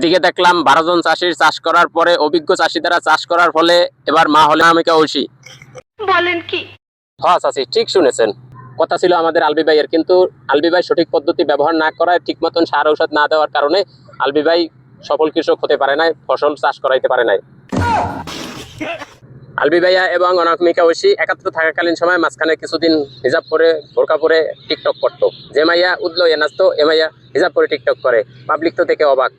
এদিকে দেখলাম 12 জন চাষির চাষ করার পরে অভিজ্ঞ চাষি দ্বারা চাষ করার ফলে এবার মা হলে অনামিকা ঐশী। বলেন কি? হ্যাঁ চাষি ঠিক শুনেছেন, কথা ছিল আমাদের আলবি ভাইয়ের, কিন্তু আলবি ভাই সঠিক পদ্ধতি ব্যবহার না করায়, ঠিক মতন সার ঔষধ না দেওয়ার কারণে আলবি ভাই সফল কৃষক হতে পারে নাই, ফসল চাষ করাইতে পারে নাই। আলবি ভাইয়া এবং অনামিকা ঐশী একাত্র থাকাকালীন সময় মাঝখানে কিছুদিন হিজাব পরে বোরকা পরে টিকটক করতো। যে মাইয়া উদলো এ নাচতো, এ মাইয়া হিজাব পরে টিকটক করে। পাবলিক তো দেখে অবাক।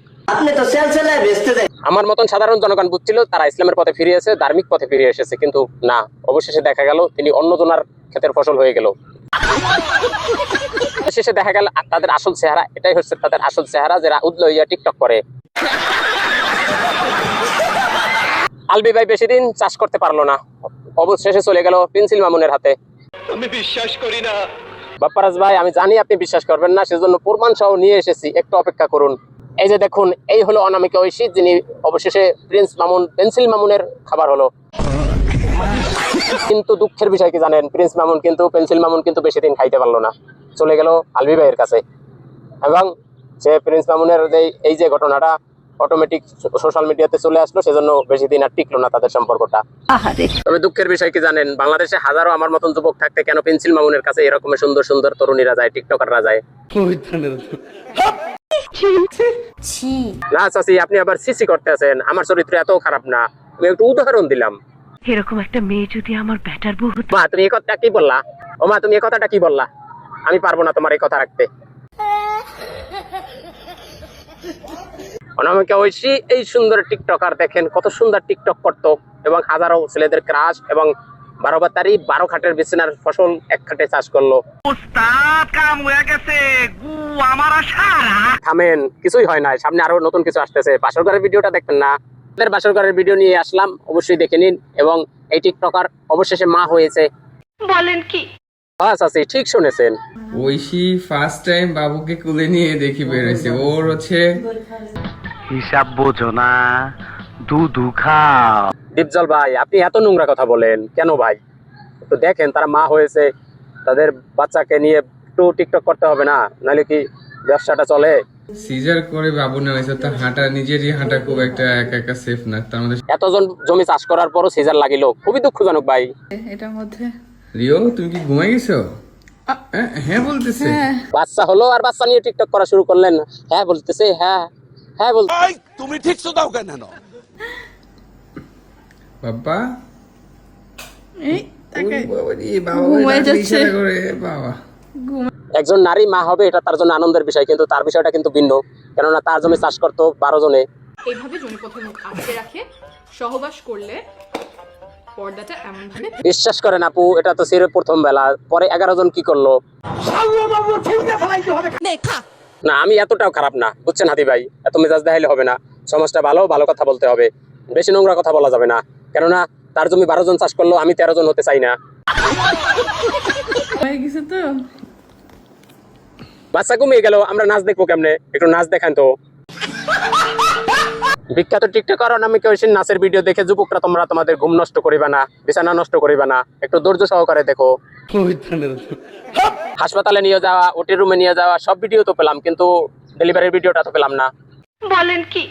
আমার মতন সাধারণ জনগণ বুঝছিল তারা ইসলামের পথে ফিরে এসে, ধার্মিক পথে ফিরে এসেছে, কিন্তু না, অবশেষে দেখা গেল তিনি অন্যজনার ক্ষেতের ফসল হয়ে গেল। শেষে দেখা গেল তাদের আসল চেহারা, এটাই হচ্ছে তাদের আসল চেহারা, যারা উদলো ইয়া টিকটক করে। আলবি ভাই বেশি দিন চাষ করতে পারলো না, অবশেষে চলে গেল পেন্সিল মামুনের হাতে। আমি বিশ্বাস করি না বাপ্পারাজ ভাই, আমি জানি আপনি বিশ্বাস করবেন না, সেজন্য প্রমাণ সহ নিয়ে এসেছি, একটু অপেক্ষা করুন। এই যে দেখুন, এই হলো অনামিকা ঐশী, যিনি অবশেষে পেন্সিল মামুনের খাবার হলো। কিন্তু দুঃখের বিষয় কি জানেন, পেন্সিল মামুন কিন্তু বেশি দিন খাইতে পারলো না, চলে গেল আলবি ভাইয়ের কাছে। এবং সে প্রিন্স মামুনের এই যে ঘটনাটা অটোমেটিক সোশ্যাল মিডিয়াতে চলে আসলো, সেজন্য বেশি দিন আর টিকলো না তাদের সম্পর্কটা। তবে দুঃখের বিষয় কি জানেন, বাংলাদেশে হাজারো আমার মতন যুবক থাকতে কেন পেন্সিল মামুনের কাছে এরকম সুন্দর সুন্দর তরুণীরা যায়, টিকটকাররা যায়? না চাচি, আপনি আবার সিসি করতে আছেন, আমার চরিত্র এত খারাপ না, আমি একটু উদাহরণ দিলাম। এরকম একটা মেয়ে যদি আমার ব্যাটার বউ হতো। মা তুমি এই কথাটা কি বললা? ও মা তুমি এই কথাটা কি বললা? আমি পারবো না তোমার এই কথা রাখতে। অনামিকা ঐশী এই সুন্দর টিকটকার, দেখেন কত সুন্দর টিকটক করতো এবং হাজারো ছেলেদের ক্রাশ, এবং 12 বাতারি 12 খাটের বিছানার ফসল এক খাটে চাষ করলো। থামেন, কিছুই হয় না, সামনে আরো নতুন কিছু আসতেছে। বাসর ঘরের ভিডিওটা দেখবেন না? আমাদের বাসর ঘরের ভিডিও নিয়ে আসলাম, অবশ্যই দেখে নিন। এবং এই টিকটকার অবশেষে মা হয়েছে। বলেন কি? হ্যাঁ চাচি ঠিক শুনেছেন। ঐশী ফার্স্ট টাইম বাবুকে কুলে নিয়ে দেখি বেরোছে, ওর হচ্ছে হিসাব বোঝো না, দুধু খাও। দীপজল ভাই, আপনি এত নোংরা কথা বলেন কেন ভাই? তো দেখেন তারা মা হয়েছে, তাদের বাচ্চাকে নিয়ে একটু টিকটক করতে হবে না, নাহলে কি ব্যবসাটা চলে? সিজার করে বাবু নেওয়া হয়েছে, তো হাঁটা নিজেরই হাঁটা খুব একটা একা একা সেফ না, তার মধ্যে এতজন জমি চাষ করার পরও সিজার লাগিলো, খুবই দুঃখজনক ভাই। এটার মধ্যে রিও তুমি কি ঘুমাই গেছো? হ্যাঁ বলতেছে। বাচ্চা হলো আর বাচ্চা নিয়ে টিকটক করা শুরু করলেন। হ্যাঁ বলতেছে, হ্যাঁ হ্যাঁ বল। তুমি ঠিক তো দাও কেন? বাবা এই তাকে বাবা ঘুমায় যাচ্ছে। বাবা একজন নারী মা হবে, এটা তার জন্য আনন্দের বিষয়, কিন্তু তার বিষয়টা কিন্তু ভিন্ন, কেননা তার জমি চাষ করতো 12 জনে। এইভাবে জমি পথে মুখ আটকে রাখে সহবাস করলে পর্দাটা এমন ভাবে। বিশ্বাস করেন আপু, এটা তো সিরে প্রথম বেলা, পরে 11 জন কি করলো। না আমি এতটাও খারাপ না, বুঝছেন হাদি ভাই, এত মেজাজ দেখাইলে হবে না। সমাজটা ভালো, ভালো কথা বলতে হবে, বেশি নোংরা কথা বলা যাবে না, কেননা তার জমি 12 জন চাষ করলো, আমি 13 জন হতে চাই না। হয়ে গেছে তো। বাচ্চা ঘুমিয়ে গেল, আমরা নাচ দেখবো কেমনে? একটু নাচ দেখান তো। বিখ্যাত টিকটকার অনামিকা ঐশীর নাচের ভিডিও দেখে যুবকরা তোমরা তোমাদের ঘুম নষ্ট করিবা না, বিছানা নষ্ট করিবা না, একটু ধৈর্য সহকারে দেখো। হাসপাতালে নিয়ে যাওয়া, ওটি রুমে নিয়ে যাওয়া সব ভিডিও তো পেলাম, কিন্তু ডেলিভারির ভিডিওটা তো পেলাম না। বলেন কি?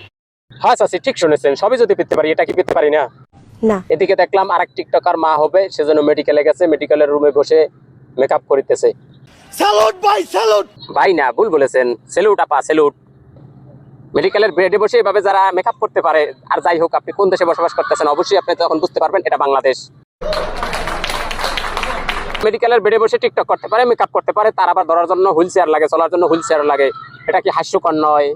হ্যাঁ চাচি ঠিক শুনেছেন, সবই যদি পেতে পারি, এটা কি পেতে পারি না? না। এদিকে দেখলাম আরেক টিকটকার মা হবে, সেজন্য মেডিকেলে গেছে, মেডিকেলের রুমে বসে মেকআপ করিতেছে। স্যালুট ভাই, স্যালুট ভাই না, ভুল বলেছেন, সেলুট আপা, সেলুট। মেডিকেলের বেডে বসে এভাবে যারা মেকআপ করতে পারে, আর যাই হোক আপনি কোন দেশে বসবাস করতেছেন, অবশ্যই আপনি তখন বুঝতে পারবেন এটা বাংলাদেশ। মেডিকেলের বেডে বসে টিকটক করতে পারে, মেকআপ করতে পারে, তার আবার ধরার জন্য হুইল চেয়ার লাগে, চলার জন্য হুইল চেয়ার লাগে, এটা কি হাস্যকর নয়?